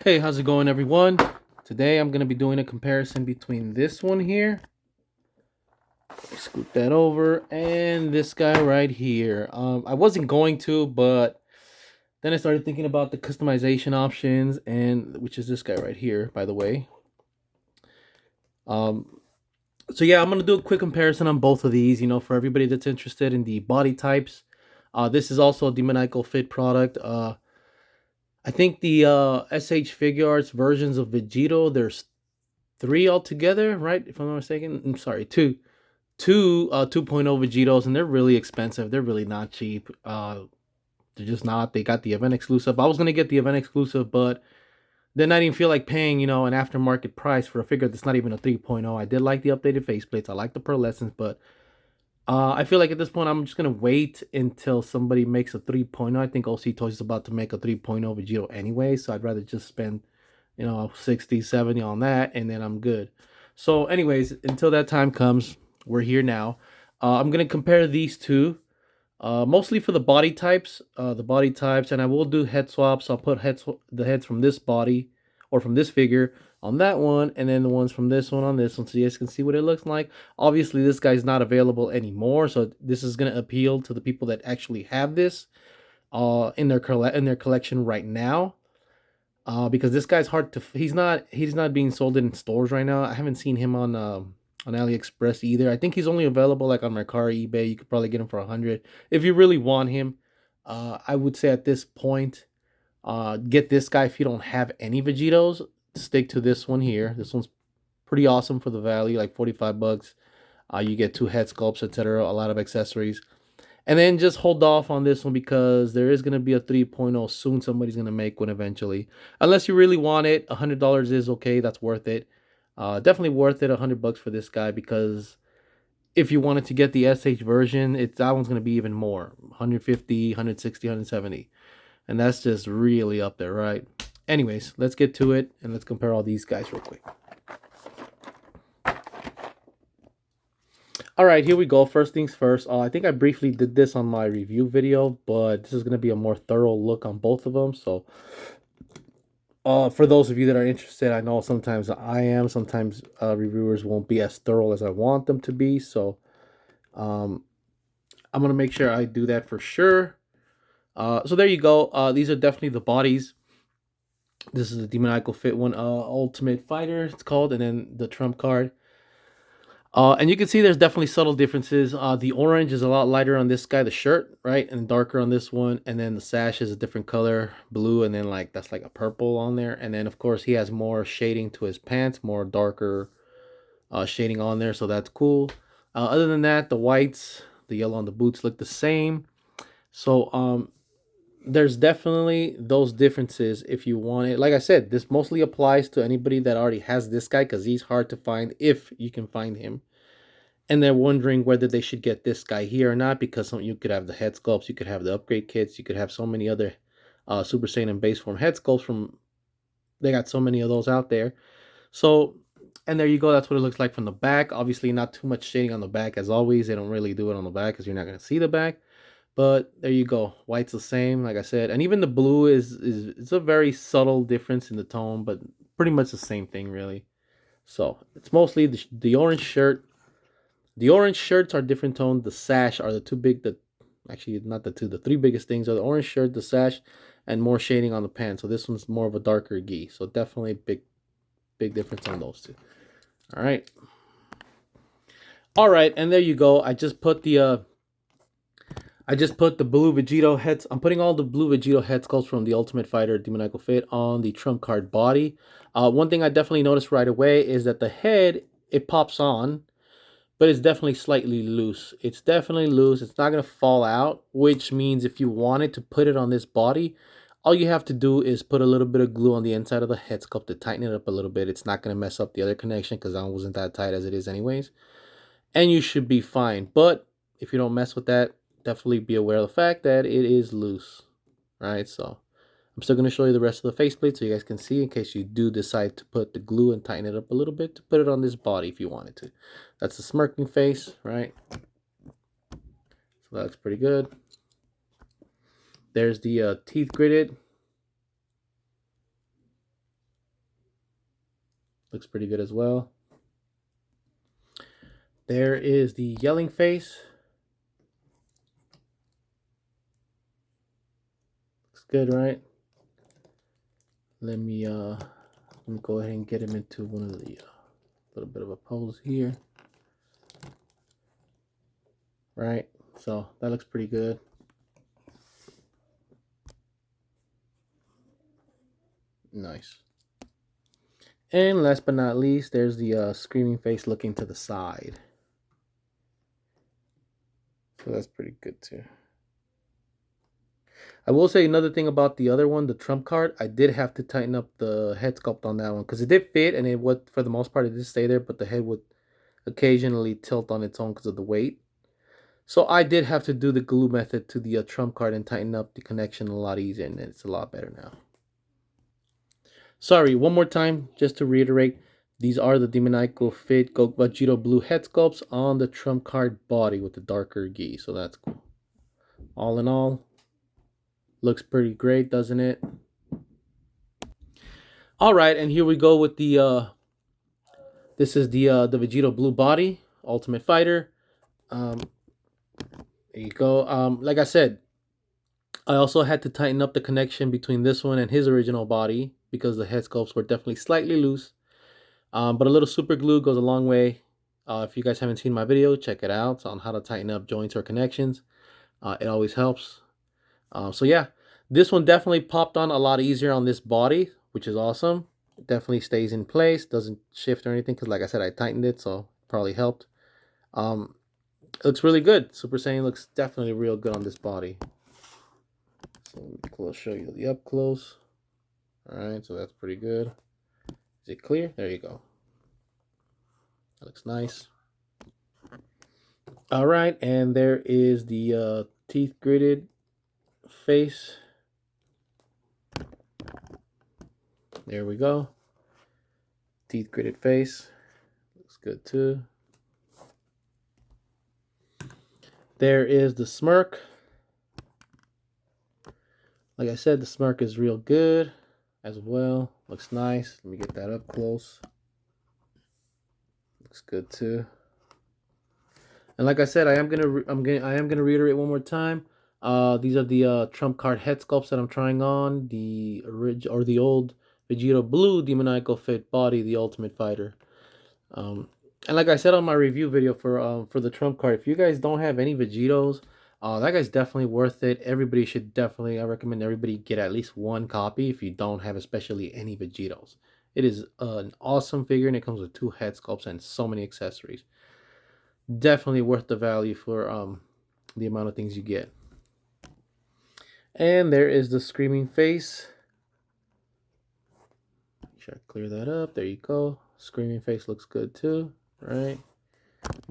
Hey, how's it going, everyone? Today I'm going to be doing a comparison between this one here, scoot that over, and this guy right here. I wasn't going to, but then I started thinking about the customization options, and which is this guy right here, by the way. Um, so yeah, I'm going to do a quick comparison on both of these, for everybody that's interested in the body types. This is also a Demoniacal Fit product. I think the SH Figure Arts versions of Vegito, there's three altogether, right? If I'm not mistaken. I'm sorry, two 2.0 Vegetos, and they're really expensive. They're really not cheap. They're just not. They got the event exclusive. I was gonna get the event exclusive, but then I didn't feel like paying, an aftermarket price for a figure that's not even a 3.0. I did like the updated faceplates. I like the pearlescence, but I feel like at this point I'm just gonna wait until somebody makes a 3.0. I think OC Toys is about to make a 3.0 Vegito anyway, so I'd rather just spend 60, 70 on that, and then I'm good. So anyways, until that time comes, we're here now. I'm going to compare these two, mostly for the body types, and I will do head swaps. I'll put the heads from this body or from this figure on that one, and then the ones from this one on this one, so you guys can see what it looks like. Obviously, this guy's not available anymore, so this is going to appeal to the people that actually have this in their collection right now. Because this guy's hard to. He's not being sold in stores right now. I haven't seen him on AliExpress either. I think he's only available like on Mercari, eBay. You could probably get him for 100 if you really want him. I would say at this point, get this guy if you don't have any Vegetos. Stick to this one here. This one's pretty awesome for the value, like 45 bucks. You get two head sculpts, etc. A lot of accessories. And then just hold off on this one because there is going to be a 3.0 soon. Somebody's going to make one eventually. Unless you really want it, $100 is okay. That's worth it. Definitely worth it, 100 bucks for this guy, because if you wanted to get the SH version, that one's going to be even more. 150, 160, 170. And that's just really up there, right? Anyways, let's get to it and let's compare all these guys real quick. All right, here we go. First things first. I think I briefly did this on my review video, but this is going to be a more thorough look on both of them. So, for those of you that are interested, I know sometimes I am. Sometimes reviewers won't be as thorough as I want them to be. So, um, I'm going to make sure I do that for sure. So there you go. These are definitely the bodies. This is the Demoniacal Fit one, Ultimate Fighter, it's called, and then the trump card. And you can see there's definitely subtle differences. The orange is a lot lighter on this guy, the shirt, right? And darker on this one. And then the sash is a different color, blue, and then that's like a purple on there. And then of course he has more shading to his pants, more darker shading on there, so that's cool. Other than that, the whites, the yellow on the boots look the same. So there's definitely those differences if you want it. Like I said, this mostly applies to anybody that already has this guy because he's hard to find if you can find him. And they're wondering whether they should get this guy here or not, because you could have the head sculpts, you could have the upgrade kits, you could have so many other Super Saiyan base form head sculpts from. They got so many of those out there. So, and there you go. That's what it looks like from the back. Obviously, not too much shading on the back as always. They don't really do it on the back because you're not going to see the back. But there you go. White's the same, like I said, and even the blue is it's a very subtle difference in the tone, but pretty much the same thing, really. So it's mostly the orange shirt. The orange shirts are different toned. The sash are the two big. Actually not the two. The three biggest things are the orange shirt, the sash, and more shading on the pants. So this one's more of a darker gi. So definitely big difference on those two. All right. All right, and there you go. I just put the blue Vegito heads. I'm putting all the blue Vegito head sculpts from the Ultimate Fighter Demoniacal Fit on the trump card body. One thing I definitely noticed right away is that the head, it pops on, but it's definitely slightly loose. It's definitely loose. It's not going to fall out, which means if you wanted to put it on this body, all you have to do is put a little bit of glue on the inside of the head sculpt to tighten it up a little bit. It's not going to mess up the other connection because that one wasn't that tight as it is anyways. And you should be fine. But if you don't mess with that, definitely be aware of the fact that it is loose. Right? So I'm still going to show you the rest of the faceplate so you guys can see in case you do decide to put the glue and tighten it up a little bit to put it on this body if you wanted to. That's the smirking face, right? So that looks pretty good. There's the teeth gritted. Looks pretty good as well. There is the yelling face. Looks good, right? Let me go ahead and get him into one of the little bit of a pose here. Right? So that looks pretty good. Nice. And last but not least, there's the screaming face looking to the side. So that's pretty good too. I will say another thing about the other one, the trump card. I did have to tighten up the head sculpt on that one because it did fit and it would, for the most part, it did stay there, but the head would occasionally tilt on its own because of the weight. So I did have to do the glue method to the trump card and tighten up the connection a lot easier, and it's a lot better now. Sorry, one more time, just to reiterate, these are the Demoniacal Fit Vegito Blue head sculpts on the trump card body with the darker gi, so that's cool. All in all, looks pretty great, doesn't it? All right, and here we go with the this is the Vegito Blue body Ultimate Fighter. There you go. Like I said, I also had to tighten up the connection between this one and his original body because the head sculpts were definitely slightly loose. But a little super glue goes a long way. If you guys haven't seen my video, check it out on how to tighten up joints or connections. It always helps. So yeah, this one definitely popped on a lot easier on this body, which is awesome. It definitely stays in place, doesn't shift or anything, because like I said, I tightened it, so probably helped. It looks really good. Super Saiyan looks definitely real good on this body. So let me show you the up close. Alright, so that's pretty good. Is it clear? There you go. That looks nice. Alright, and there is the teeth gritted face. There we go. Teeth gritted face. Looks good too. There is the smirk. Like I said, the smirk is real good as well. Looks nice. Let me get that up close. Looks good too. And like I said, I am gonna reiterate one more time. These are the trump card head sculpts that I'm trying on. The old Vegeta Blue Demoniacal Fit body, the Ultimate Fighter. And like I said on my review video for the trump card, if you guys don't have any Vegetos, that guy's definitely worth it. Everybody should definitely, I recommend everybody get at least one copy if you don't have especially any Vegetos. It is an awesome figure and it comes with 2 head sculpts and so many accessories. Definitely worth the value for the amount of things you get. And there is the screaming face. Make sure I clear that up. There you go. Screaming face looks good too. Right,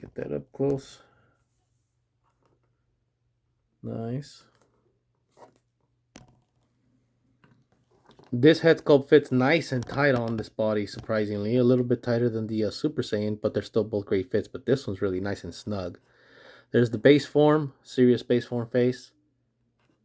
get that up close. Nice. This head sculpt fits nice and tight on this body, surprisingly. A little bit tighter than the Super Saiyan, but they're still both great fits. But this one's really nice and snug. There's the base form, serious base form face.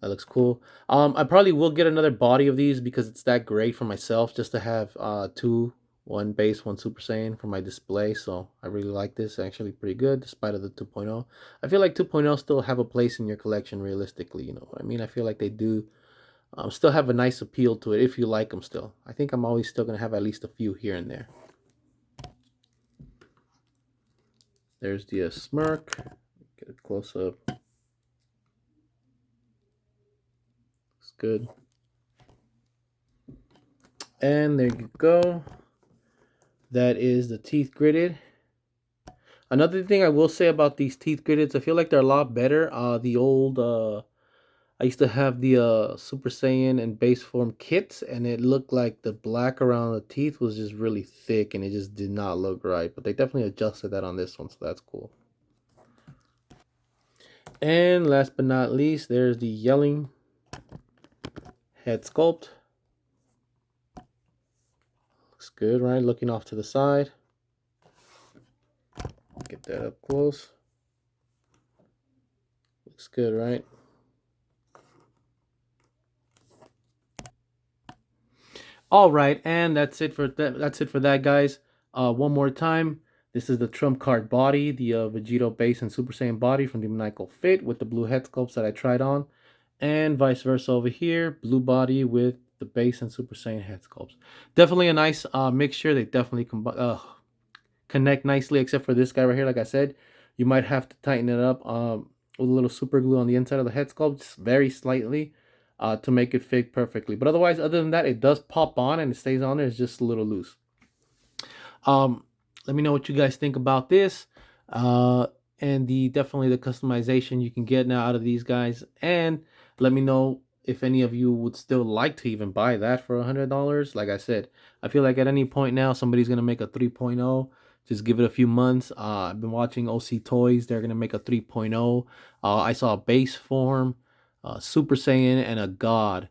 That looks cool. I probably will get another body of these because it's that great for myself just to have 2, one base, one Super Saiyan for my display. So I really like this. Actually pretty good despite of the 2.0. I feel like 2.0 still have a place in your collection realistically. You know what I mean? I feel like they do still have a nice appeal to it if you like them still. I think I'm always still going to have at least a few here and there. There's the smirk. Get it close up. Looks good. And there you go. That is the teeth gritted. Another thing I will say about these teeth gritteds, I feel like they're a lot better. The old, I used to have the Super Saiyan and base form kits, and it looked like the black around the teeth was just really thick, and it just did not look right. But they definitely adjusted that on this one, so that's cool. And last but not least, there's the yelling head sculpt. Looks good, right? Looking off to the side. Get that up close. Looks good, right? All right, and that's it for that, guys. One more time. This is the trump card body, the Vegito base and Super Saiyan body from Demoniacal Fit with the blue head sculpts that I tried on, and vice versa over here, blue body with the base and Super Saiyan head sculpts. Definitely a nice mixture. They definitely connect nicely, except for this guy right here. Like I said, you might have to tighten it up with a little super glue on the inside of the head sculpt, just very slightly, to make it fit perfectly. But otherwise, other than that, it does pop on and it stays on there. It's just a little loose. Um, Let me know what you guys think about this. Uh, and the definitely the customization you can get now out of these guys. And let me know if any of you would still like to even buy that for $100. Like I said, I feel like at any point now somebody's gonna make a 3.0. Just give it a few months. I've been watching OC Toys. They're gonna make a 3.0. I saw a base form, Super Saiyan, and a God.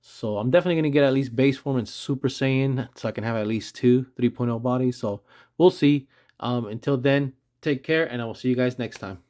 So I'm definitely going to get at least base form and Super Saiyan so I can have at least two 3.0 bodies. So we'll see. Until then, take care and I will see you guys next time.